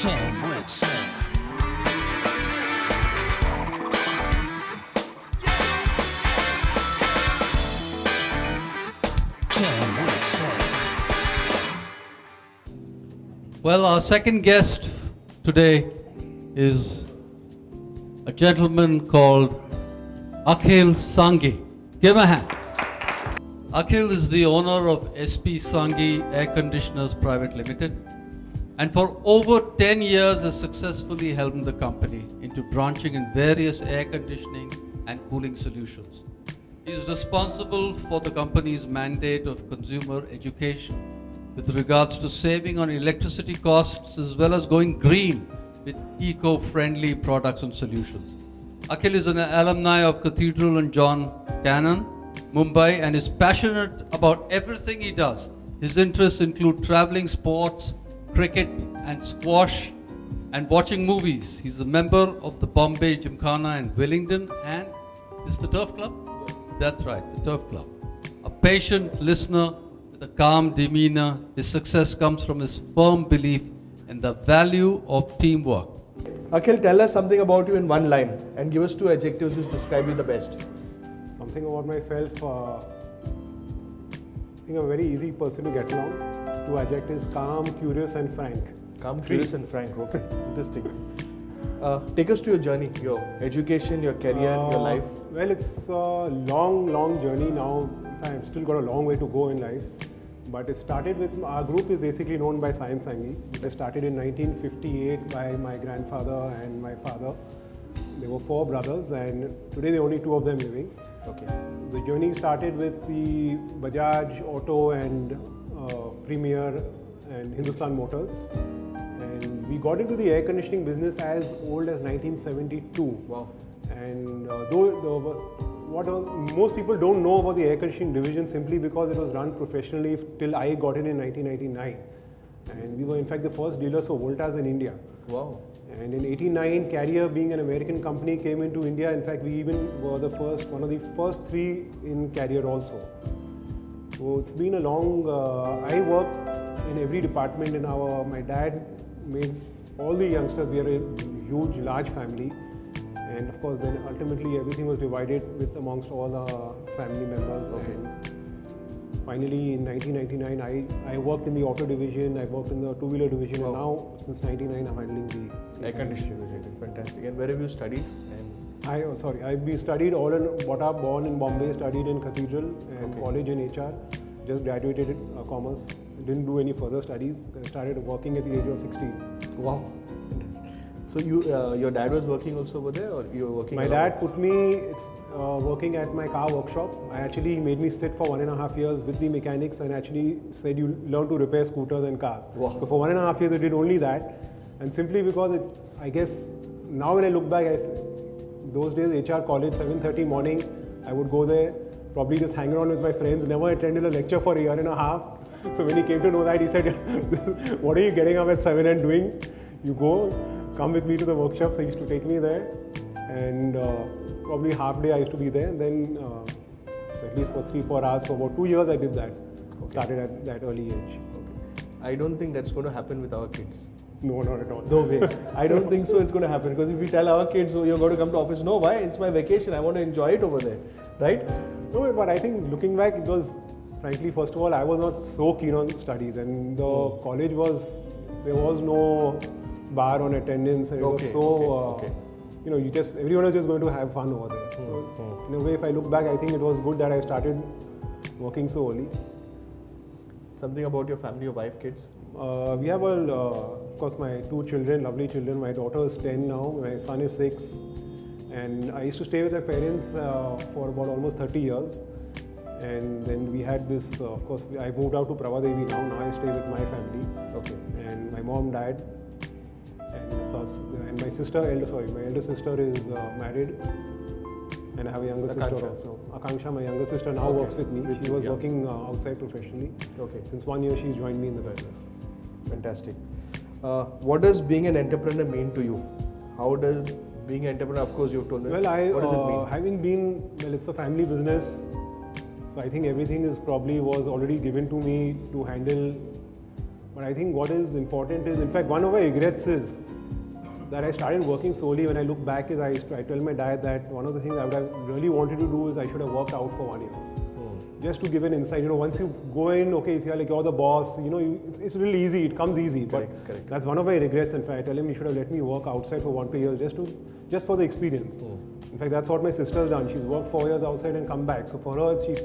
Well, our second guest today is a gentleman called Akhil Sanghi. Give him a hand. Akhil is the owner of SP Sanghi Air Conditioners Private Limited, and for over 10 years has successfully helmed the company into branching in various air conditioning and cooling solutions. He is responsible for the company's mandate of consumer education with regards to saving on electricity costs as well as going green with eco-friendly products and solutions. Akhil is an alumni of Cathedral and John Cannon, Mumbai, and is passionate about everything he does. His interests include traveling, sports, cricket and squash, and watching movies. He's a member of the Bombay Gymkhana in Willingdon, and this is the Turf Club? That's right, the Turf Club. A patient listener with a calm demeanor, his success comes from his firm belief in the value of teamwork. Akhil, tell us something about you in one line and give us two adjectives which describe you the best. Something about myself, I think I'm a very easy person to get along. Two adjectives: calm, curious and frank. Calm, curious and frank, okay, interesting. Take us to your journey, your education, your career, your life. Well, it's a long journey now. I've still got a long way to go in life. But it started with, our group is basically known by Sanghi. It started in 1958 by my grandfather and my father. There were 4 brothers and today there are only 2 of them living. Okay. The journey started with the Bajaj Auto and Premier and Hindustan Motors. And we got into the air conditioning business as old as 1972. Wow. And most people don't know about the air conditioning division simply because it was run professionally till I got in 1999. And we were in fact the first dealers for Voltas in India. Wow. And in 89, Carrier, being an American company, came into India. In fact, we even were one of the first 3 in Carrier also. So it's been a long, I work in every department in my dad made all the youngsters, we are a huge, large family. And of course, then ultimately everything was divided amongst all the family members. Okay. And finally, in 1999, I worked in the auto division, I worked in the two-wheeler division, and now, since 99, I'm handling the Air conditioning division. Fantastic. And where have you studied? I studied born in Bombay, studied in Cathedral and college in HR. Just graduated in commerce. Didn't do any further studies. I started working at the age of 16. Wow. So your dad was working also over there, or you were working? My dad put me working at my car workshop. He made me sit for 1.5 years with the mechanics and actually said you learn to repair scooters and cars. Wow. So for 1.5 years I did only that, and simply because I guess now when I look back, those days HR college 7:30 morning, I would go there, probably just hang around with my friends. Never attended a lecture for a year and a half. So when he came to know that, he said, "What are you getting up at 7 and doing? You go." Come with me to the workshop. So he used to take me there, and probably half day I used to be there. And then at least for 3-4 hours for about 2 years I did that. Okay. Started at that early age. Okay. I don't think that's going to happen with our kids. No, not at all. No way. I don't think so. It's going to happen because if we tell our kids, "Oh, you're going to come to office," no, why? It's my vacation. I want to enjoy it over there, right? No, but I think looking back, it was frankly, first of all, I was not so keen on studies, and the college there was no bar on attendance, and it was so everyone was just going to have fun over there. So in a way, if I look back, I think it was good that I started working so early. Something about your family, your wife, kids? We have of course, my 2 children, lovely children. My daughter is 10 now, my son is 6, and I used to stay with my parents for about almost 30 years. And then we had this, of course, I moved out to Pravadevi now. Now I stay with my family. Okay. And my mom, dad, and it's us. And my elder sister is married, and I have a younger sister also. Akanksha, my younger sister, now works with me. She was working outside professionally. Okay. Since 1 year, she's joined me in the business. Fantastic. What does being an entrepreneur mean to you? How does being an entrepreneur, of course, you've told me. Well, what does it mean? It's a family business. So I think everything was already given to me to handle But I think what is important is, in fact, one of my regrets is that I started working solely. When I look back, is I tell my dad that one of the things I would have really wanted to do is I should have worked out for 1 year. Just to give an insight, you know, once you go in, okay, it's like you're the boss, you know, it's really easy, it comes easy. Correct. That's one of my regrets. In fact, I tell him he should have let me work outside for 1 2 years just for the experience. In fact, that's what my sister's done. She's worked 4 years outside and come back. So for her, she's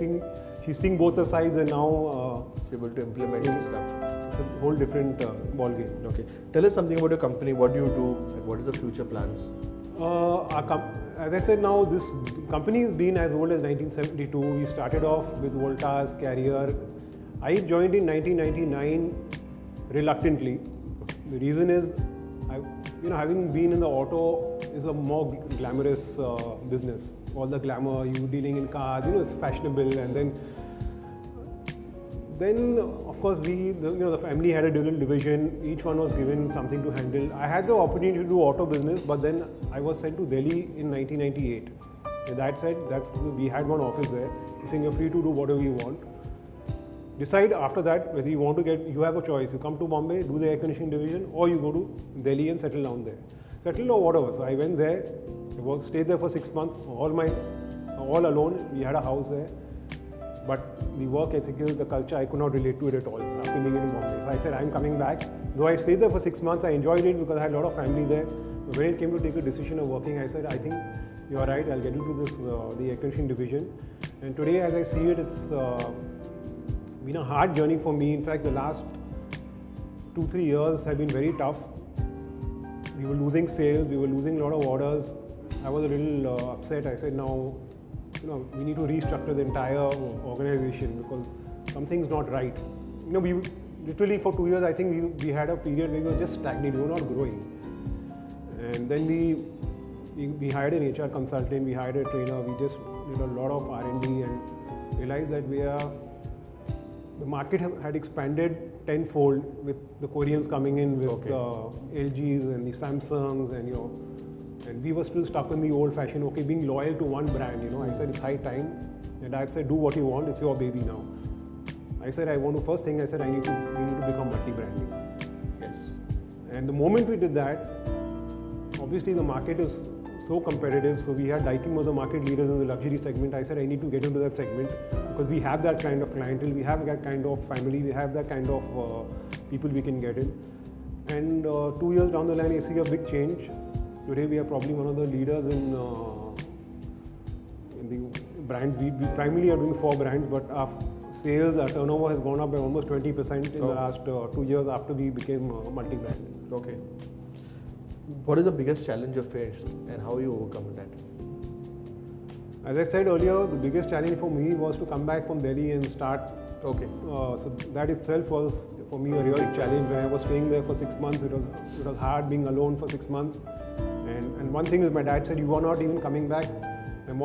seeing both the sides, and now She's able to implement this stuff. it's a whole different ball game. Okay. Tell us something about your company. What do you do? And what is the future plans? As I said, now this company has been as old as 1972. We started off with Voltas, Carrier. I joined in 1999 reluctantly. The reason is, having been in the auto is a more glamorous business. All the glamour, you dealing in cars, it's fashionable, and then of course the family had a little division. Each one was given something to handle. I had the opportunity to do auto business, but then I was sent to Delhi in 1998. My dad said we had one office there. He's saying you're free to do whatever you want. Decide after that whether you want to you have a choice. You come to Bombay, do the air conditioning division, or you go to Delhi and settle down there. Settle or whatever. So I went there, stayed there for 6 months, all alone. We had a house there. But the work ethic, the culture, I could not relate to it at all after being in Bombay. So I said, I'm coming back. Though I stayed there for 6 months, I enjoyed it because I had a lot of family there. But when it came to take a decision of working, I said, I think you're right, I'll get into this, the air conditioning division. And today, as I see it, it's been a hard journey for me. In fact, the last 2-3 years have been very tough. We were losing sales, we were losing a lot of orders. I was a little upset. I said, now, we need to restructure the entire organization because something's not right. We literally for 2 years, I think we had a period where we were just stagnant, we were not growing. And then we hired an HR consultant, we hired a trainer, we just did a lot of R&D and realized that the market had expanded tenfold with the Koreans coming in with LGs and the Samsungs and we were still stuck in the old-fashioned, being loyal to one brand, I said, it's high time. And Dad said, do what you want, it's your baby now. I said, first thing I said, we need to become multi-branding. Yes. And the moment we did that, obviously the market is so competitive. So we had Daikin was the market leaders in the luxury segment. I said, I need to get into that segment because we have that kind of clientele, we have that kind of family, we have that kind of people we can get in. And 2 years down the line, I see a big change. Today we are probably one of the leaders in the brands. We primarily are doing 4 brands, but our sales, our turnover has gone up by almost 20% in the last 2 years after we became multi-brand. Okay. What is the biggest challenge you faced and how you overcome that? As I said earlier, the biggest challenge for me was to come back from Delhi and start. Okay. So that itself was for me a real challenge. When I was staying there for 6 months, it was hard being alone for 6 months. And one thing is, my dad said, you are not even coming back. I'm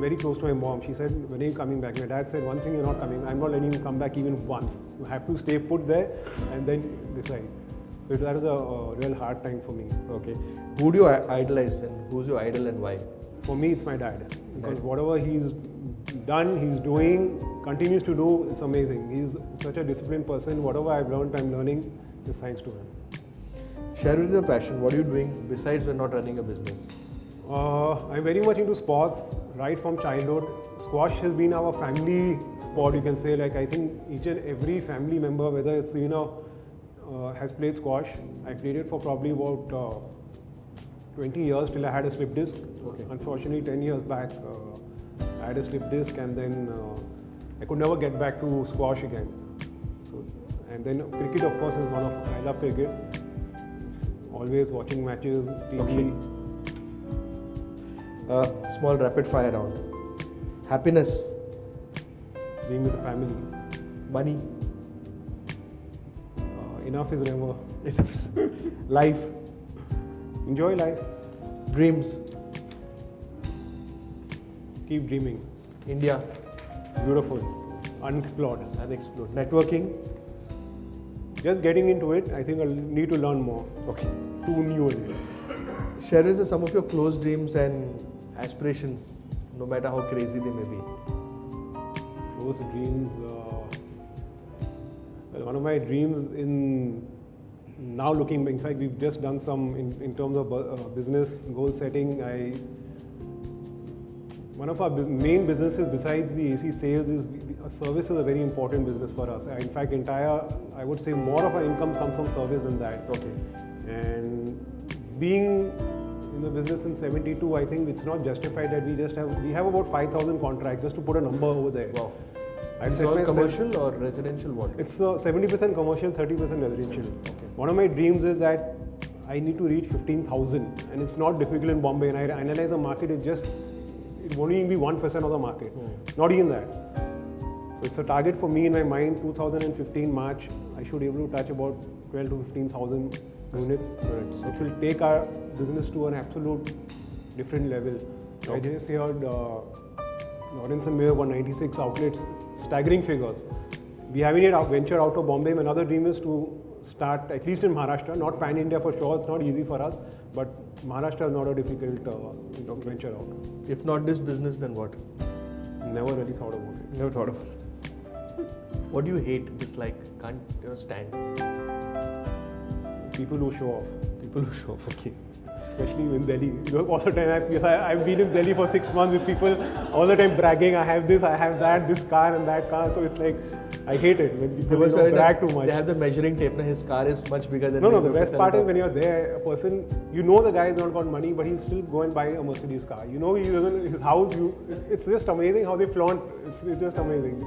very close to my mom. She said, when are you coming back? My dad said, one thing, you're not coming. I'm not letting you come back even once. You have to stay put there and then decide. So that was a real hard time for me. Okay. Who do you idolize and who's your idol and why? For me, it's my dad. Because whatever he's done, he's doing, continues to do, it's amazing. He's such a disciplined person. Whatever I've learned, I'm learning, is thanks to him. Share with your passion. What are you doing besides when not running a business? I'm very much into sports, right from childhood. Squash has been our family sport, you can say. Like I think each and every family member, whether it's has played squash. I played it for probably about 20 years till I had a slip disc. Okay. Unfortunately, 10 years back, I had a slip disc, and then I could never get back to squash again. So, and then cricket, of course, is I love cricket. It's always watching matches, TV. Okay. Small rapid fire round. Happiness. Being with the family. Money. Enough is never. Life. Enjoy life. Dreams. Keep dreaming. India. Beautiful. Unexplored. Unexplored. Networking. Just getting into it, I think I'll need to learn more. Okay. Too new in it. Share with us some of your close dreams and aspirations, no matter how crazy they may be. Those dreams. Well, one of my dreams in now looking, in fact, we've just done some in terms of business goal setting. One of our main businesses besides the AC sales is service is a very important business for us. In fact, I would say more of our income comes from service than that. Okay. And being in the business in 72, I think it's not justified that we have about 5,000 contracts, just to put a number over there. Wow. I'd It's set all myself- commercial or residential what? It's 70% commercial, 30% residential. Okay. One of my dreams is that I need to reach 15,000, and it's not difficult in Bombay. And I analyze the market, it won't even be 1% of the market, not even that. So it's a target for me in my mind. 2015 March, I should be able to touch about 12 to 15,000 units. So it will take our business to an absolute different level. I just heard Lawrence and Mayor 196 outlets, staggering figures. We haven't yet ventured out of Bombay. My another dream is to start at least in Maharashtra, not pan India for sure. It's not easy for us, but Maharashtra is not a difficult venture out. If not this business, then what? Never really thought about it. Never thought of it. What do you hate, dislike, can't stand? People who show off, People who show off. Okay. especially in Delhi. All the time, I've been in Delhi for 6 months with people all the time bragging, I have this, I have that, this car and that car. So it's like, I hate it when people brag too much. They have the measuring tape. Na, his car is much bigger than. No, the best part is when you're there, a person, you know the guy has not got money, but he'll still go and buy a Mercedes car. You know he doesn't, his house, it's just amazing how they flaunt. It's just amazing.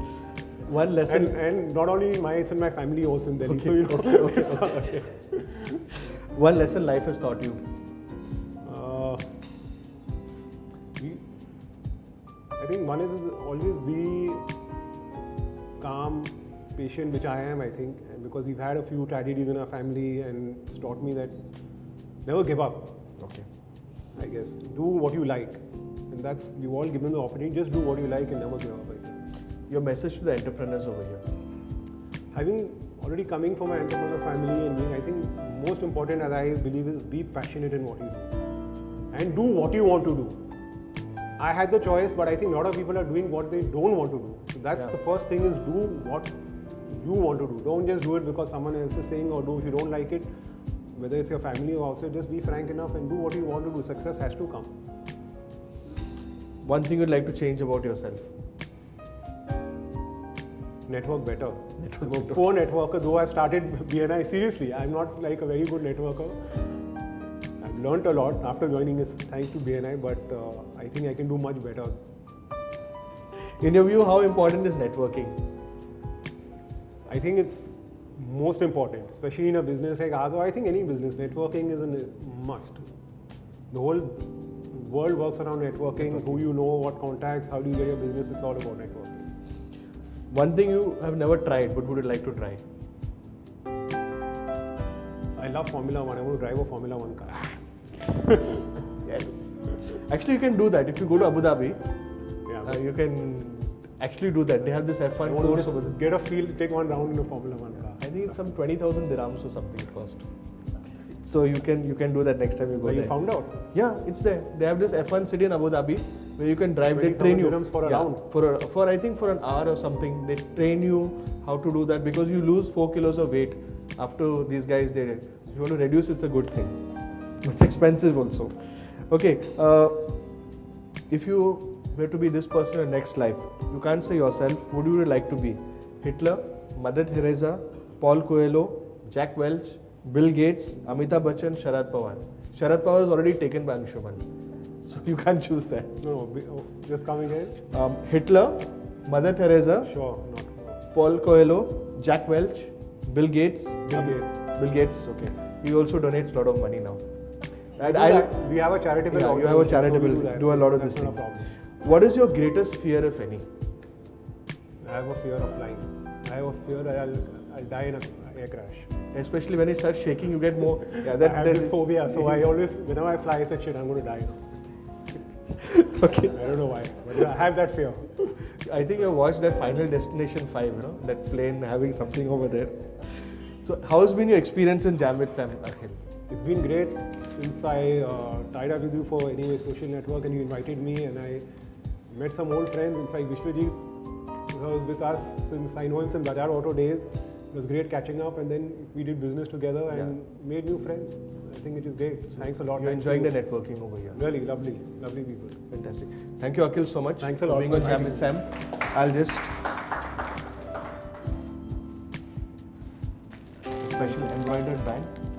One lesson. And not only it's in my family also in Delhi. Okay, So you know. okay. One lesson life has taught you. I think one is always be calm, patient, which I am, I think, and because we've had a few tragedies in our family, and it's taught me that never give up. Okay. I guess do what you like, and that's you've all given the opportunity. Just do what you like and never give up. I think. Your message to the entrepreneurs over here. Having already coming from an entrepreneur family and being, I think most important as I believe is be passionate in what you do, and do what you want to do. I had the choice, but I think a lot of people are doing what they don't want to do. So that's the first thing is do what you want to do. Don't just do it because someone else is saying or do. If you don't like it, whether it's your family or outside, just be frank enough and do what you want to do. Success has to come. One thing you'd like to change about yourself. Network better. I'm a poor networker, though I started BNI. Seriously, I'm not like a very good networker. I've learned a lot after joining this thanks to BNI, but I think I can do much better. In your view, how important is networking? I think it's most important, especially in a business like ours, or I think any business. Networking is a must. The whole world works around networking. Who you know, what contacts, how do you get your business, it's all about networking. One thing you have never tried, but would you like to try? I love Formula 1. I want to drive a Formula 1 car. Yes. Actually, you can do that. If you go to Abu Dhabi, Yeah. you can actually do that. They have this I F1 want to course just over there. get a feel, take one round in a Formula 1 car. I think it's some 20,000 dirhams or something it cost. So you can do that next time you go But there. you found out? Yeah, it's there. They have this F1 city in Abu Dhabi where you can drive. They train you 20,000 dirhams for a round? for I think for an hour or something. They train you how to do that because you lose 4 kilos of weight after these guys did it. If you want to reduce, it's a good thing. It's expensive also. Okay, if you were to be this person in your next life, you can't say yourself. Who would you like to be? Hitler, Mother Teresa, Paul Coelho, Jack Welch, Bill Gates, Amitabh Bachchan, Sharad Pawar. Sharad Pawar is already taken by Anshuman, so you can't choose that. No, just coming here? Hitler, Mother Teresa, Sure, not. Paul Coelho, Jack Welch, Bill Gates. Bill Gates. Bill Gates, okay. He also donates a lot of money now. We have a charitable Yeah, you have a organization, so charitable, we that. do a lot of That's this not thing. a problem. What is your greatest fear, if any? I have a fear of flying. I have a fear that I'll die in an air crash. Especially when it starts shaking, you get more. Yeah, I have this phobia, so I always, whenever I fly, I say, shit, I'm going to die now. Okay. I don't know why, but I have that fear. I think you watched that Final Destination 5, you know, that plane having something over there. So, how has been your experience in Jam with Sam, Akhil? It's been great since I tied up with you for anyway social network and you invited me and I met some old friends. In fact, Vishwajit was with us since I know him since Bajaj Auto days. it was great catching up, and then we did business together and made new friends. I think it is great. Thanks a lot. You're Thanks enjoying to the networking over here. Really lovely, lovely people. Fantastic. Thank you, Akhil, so much. Thanks a for lot being for on Jam inviting with Sam. I'll just special embroidered band.